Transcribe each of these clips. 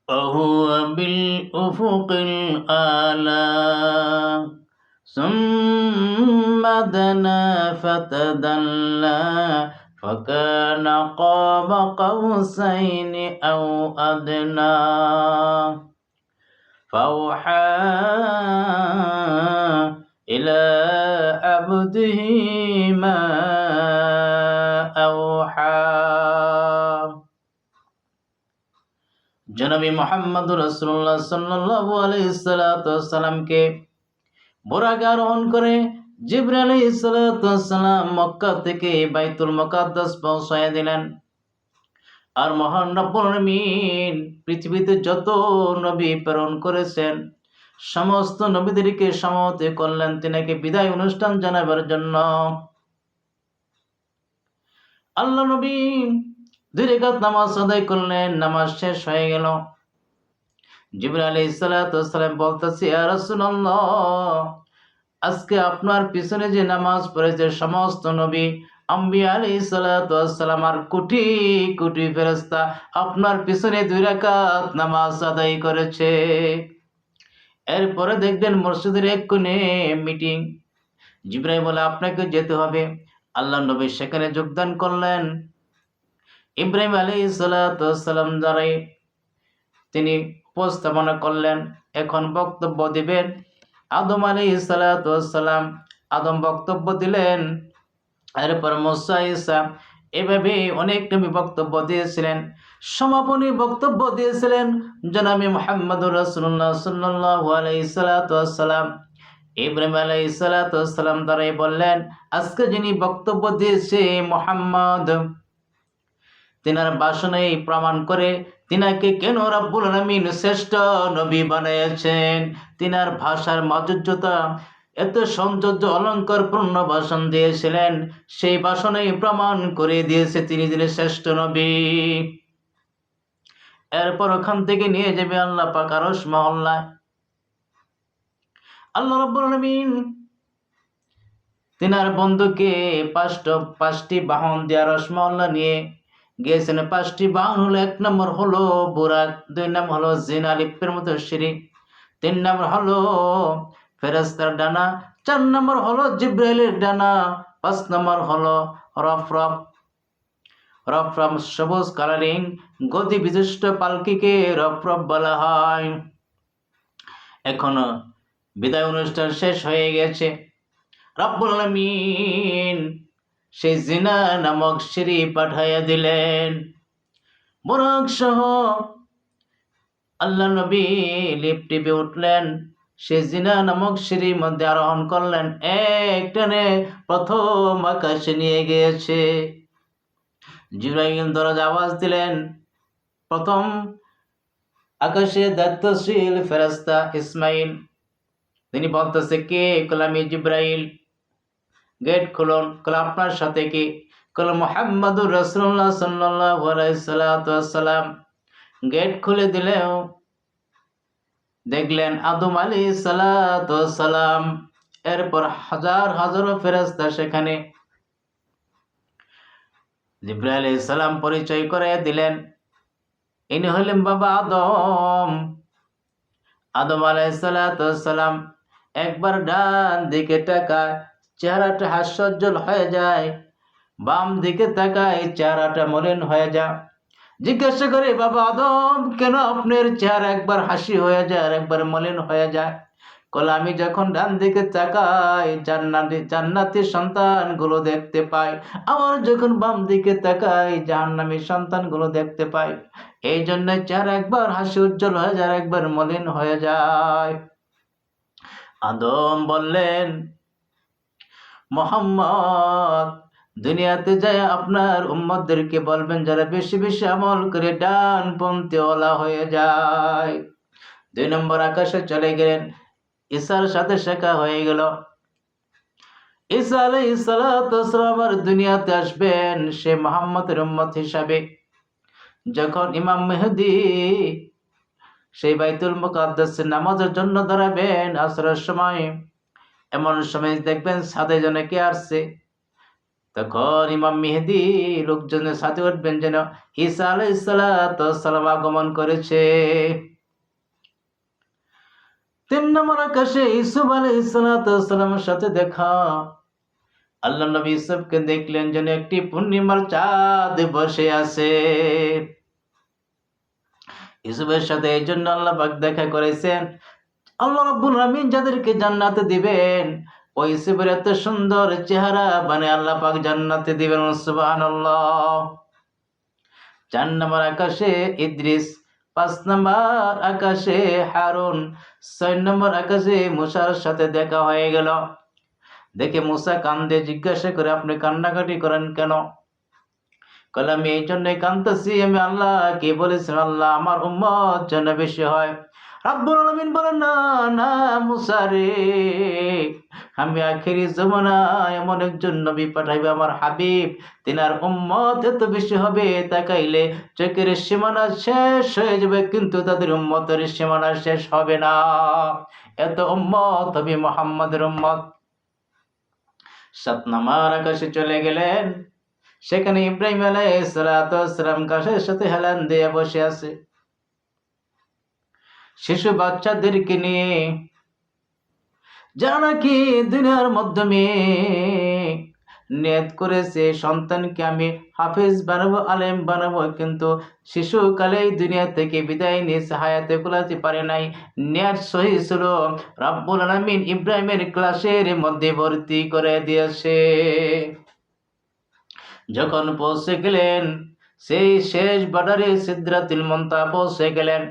وهو بالأفق الأعلى ثم دنا فتدلى فكان قاب قوسين أو أدنى فأوحى إلى عبده ما أوحى জনাবি মুহাম্মদুর রাসূলুল্লাহ সাল্লাল্লাহু আলাইহি সাল্লামকে বোরাকে আরোহণ করে জিবরাইল আলাইহিস সালাম মক্কা থেকে বাইতুল মুকাদ্দাস পৌঁছায় দিলেন। আর মহান রব্বুল আলামিন পৃথিবীতে যত নবী প্রেরণ করেছেন সমস্ত নবীদেরকে সমবেত করলেন তিনাকে বিদায় অনুষ্ঠান জানাবার জন্য। আল্লাহ নবী 2 রাকাত নামাজ আদায় করলেন, নামাজ শেষ হয়ে গেল। জিবরাইল আলাইহিস সালাম বলতেছে, ইয়া রাসূলুল্লাহ, আজকে আপনার পিছনে যে নামাজ পড়েছে সমস্ত নবী আম্বিয়া আলাইহিস সালাম আর কোটি কোটি ফেরেশতা আপনার পিছনে 2 রাকাত নামাজ আদায় করেছে। এরপরে দেখবেন মসজিদের এক কোণে মিটিং। জিবরাইল বলে, আপনাকে যেতে হবে। আল্লাহ নবী সেখানে যোগদান করলেন। ইব্রাহিম আলাইহিস সালাম দ্বারাই তিনি উপস্থাপনা করলেন। এখন বক্তব্য দিবেন আদম আলাইহিস সালাম। আদম বক্তব্য দিলেন। এরপর মুসা, ঈসা, এভাবে অনেক নবী বক্তব্য দিয়েছিলেন। সমাপনী বক্তব্য দিয়েছিলেন জনাবি মুহাম্মদুর রাসূলুল্লাহ সাল্লাল্লাহু আলাইহি সাল্লাম। ইব্রাহিম আলাইহিস সালাম দ্বারাই বললেন, আজকে যিনি বক্তব্য দিয়েছে মুহাম্মদ, তিনার ভাষণেই প্রমাণ করে তিনাকে কেন রব্বুল আলামিন শ্রেষ্ঠ নবী বানিয়েছেন। তিনার ভাষার মাধুর্যতা, এত সৌন্দর্য অলঙ্কারপূর্ণ ভাষণ দিয়েছিলেন, সেই ভাষণেই প্রমাণ করে দিয়েছে তিনি শ্রেষ্ঠ নবী। এরপর ওখান থেকে নিয়ে যাবে আল্লাহ পাক আরশ মহল্লায়। আল্লাহ রাব্বুল আলামিন তিনার বন্ধুকে 5টি বাহন দিয়ে আরশ মহল্লা নিয়ে গিয়েছেন। 5টি বাহন হলো, 1 নম্বর হলো বুরাক, 2 নম্বর হলো জিনা লিপ্পের মতো সিঁড়ি, 3 নম্বর হলো ফেরেশতার ডানা, 4 নম্বর হলো জিব্রাইলের ডানা, 5 নম্বর হলো রফরফ। রফরফ সবুজ কালারিং গদি বিশিষ্ট পালকিকে রফরফ বলা হয়। এখনো বিদায় অনুষ্ঠান শেষ হয়ে গেছে। রব্বুল আলামিন সেই জিনা নামক সিঁড়ি পাঠাইয়া দিলেন। বুরাক সহ আল্লাহ নবী লিফট টিপে উঠলেন, সেই জিনা নামক সিঁড়ির মধ্যে আরোহণ করলেন। এক টানে প্রথম আকাশে নিয়ে গিয়েছে। জিবরাইল দরজা আওয়াজ দিলেন। প্রথম আকাশে দায়িত্বশীল ফেরেশতা ইসমাইল, তিনি বলতেছে, কে? আমি জিবরাইল। গেট খুলুন। আপনার সাথে কি? মুহাম্মদুর রাসূলুল্লাহ সাল্লাল্লাহু আলাইহি সাল্লাম। গেট খুলে দিলেও দেখলেন আদম আলাইহিস সালাম। এরপর হাজার হাজারো ফেরেশতা সেখানে। জিবরাইল আলাইহিস সালাম পরিচয় করে দিলেন, ইনি হলেন বাবা আদম। আদম আলাইহিস সালাম একবার ডান দিকে তাকায়, চেহারাটা হাস্যোজ্জ্বল হয়ে যায়। বাম দিকে তাকায়, চেহারাটা মলিন হয়ে যায়। জিজ্ঞাসা করে, বাবা আদম, কেন আপনার চেহারা একবার হাসি হয়ে যায় আর একবার মলিন হয়ে যায়? আমি যখন ডান দিকে তাকাই জান্নাতি সন্তানগুলো দেখতে পাই, আবার যখন বাম দিকে তাকাই জাহান্নামী সন্তানগুলো দেখতে পাই। এই জন্য চেহারা একবার হাসি উজ্জ্বল হয়ে যায়, একবার মলিন হয়ে যায়। আদম বললেন, মুহাম্মদ, দুনিয়াতে যায় আপনার উম্মতদেরকে বলবেন যারা বেশি বেশি আমল করে ডানপন্থী ওয়ালা হয়ে যায়। 2 নম্বর আকাশে চলে গেলেন। ঈসার সাথে শেখা হয়ে গেল। ঈসা আলাইহিস সালাম দুনিয়াতে আসবেন সে মুহাম্মদের উম্মত হিসাবে। যখন ইমাম মেহেদী সেই বাইতুল মুকাদ্দাসে নামাজের জন্য দাঁড়াবেন আসরের সময়, এমন সময় দেখবেন ছাদে যেন কে আসছে। তখন ইমাম মেহেদী লোকজনের সাথে উঠবেন যেন ঈসা আলাইহিস সালাম আগমন করেছে। 3 নম্বর আকাশে ইউসুফ আলাইহিস সালামের সাথে দেখা। আল্লাহ নবী ইউসুফকে দেখলেন যেন একটি পূর্ণিমার চাঁদ বসে আছে। ইউসুফের সাথে এই জন্য আল্লাহ পাক দেখা করেছেন, আল্লাহ রাব্বুল আলামিন যাদেরকে জান্নাতে দিবেন ওই ইউসুফের এত সুন্দর চেহারা মানে আল্লাহ পাক জান্নাতে দিবেন। সুবহানাল্লাহ। 4 নম্বর আকাশে ইদ্রিস, 5 নম্বর আকাশে হারুন, 6 নম্বর আকাশে মূসার সাথে দেখা হয়ে গেল। দেখে মূসা কান্দে জিজ্ঞাসা করে, আপনি কান্নাকাটি করেন কেন? কইল, আমি এই জন্যই কান্দতেছি, আমি আল্লাহকে বলেছিলাম আল্লাহ আমার উম্মত যেন বেশি হয়। রাব্বুল আলামিন বলেন, না না মূসা রে, আমি আখিরি জামানায় এমন একজন নবী পাঠাইবে আমার হাবিব, তিনার উম্মত এত বেশি হবে তাকাইলে চোখের সীমানা শেষ হয়ে যাবে, কিন্তু তাদের উম্মতের সীমানা শেষ হবে না। এত উম্মত হবে মুহাম্মাদের উম্মত। 7 নম্বর আকাশে চলে গেলেন। সেখানে ইব্রাহিম আলাইহিস সালাম গাছের সাথে হেলান দিয়ে বসে আছে শিশু বাচ্চাদেরকে নিয়ে, যারা নাকি দুনিয়ার মাধ্যমে নিয়ত করেছে সন্তানকে আমি হাফেজ বানাবো, আলেম বানাবো, কিন্তু শিশুকালেই দুনিয়া থেকে বিদায় নিয়েছে, হায়াতে কুলাতে পারে নাই। নিয়ত সহি ছিল, রাব্বুল আলামিন ইব্রাহিমের ক্লাসের মধ্যে ভর্তি করে দিয়েছে। যখন পৌঁছে গেলেন সেই শেষ বর্ডারে সিদরাতুল মুনতাহা পৌঁছে গেলেন।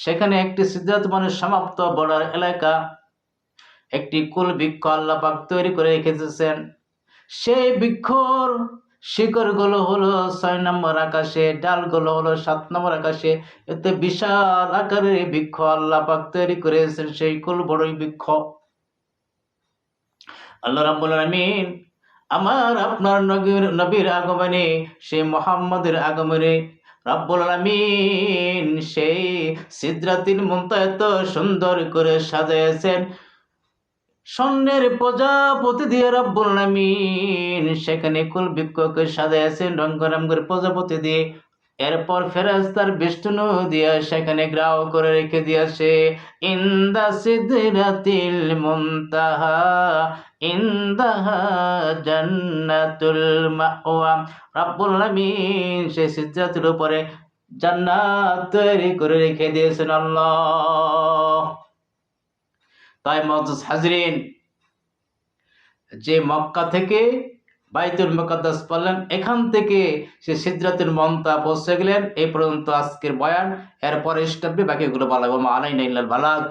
সেখানে একটি সিদরাত মানে সমাপ্ত বর্ডার এলাকা, একটি কুল বৃক্ষ আল্লাহ পাক তৈরি করে রেখেছেন। সেই বৃক্ষর শিকড়গুলো হলো 6 নম্বর আকাশে, ডালগুলো হলো 7 নম্বর আকাশে। এতে বিশাল আকারের বৃক্ষ আল্লাহ পাক তৈরি করেছেন, সেই কুল বড়ই বৃক্ষ। আল্লাহ রাব্বুল আলামিন আমার আপনার নবীর আগমনে, সেই মুহাম্মদের আগমনে রাব্বুল আলামিন সেই সিদরাতুল মুনতাহা এত সুন্দর করে সাজিয়েছেন। স্বর্ণের প্রজাপতি দিয়ে রাব্বুল আলামিন সেখানে কুল বৃক্ষকে সাজিয়েছেন রঙ্গরঙ্গের প্রজাপতি দিয়ে। এরপর ফেরেশতার বেষ্টনী দিয়ে সেখানে গ্রাও করে রেখে দিয়েছে। ইনদা সিদরাতিল মুনতাহা ইনদাহা জান্নাতুল মাওয়া। রাব্বুল আলামিন সেই সিদরাতের উপরে জান্নাত তৈরি করে রেখে দিয়েছেন আল্লাহ। তাই মুআজ্জাজ হাজরিন, যে মক্কা থেকে বাইতুল মুকাদ্দাস পড়লেন, এখান থেকে সে সিদরাতুল মুনতাহা পৌঁছে গেলেন। এই পর্যন্ত আজকের বয়ান। এরপরে স্টেপে বাকিগুলো বলা হবে। আলাইনা ইল্লাল বালাগ।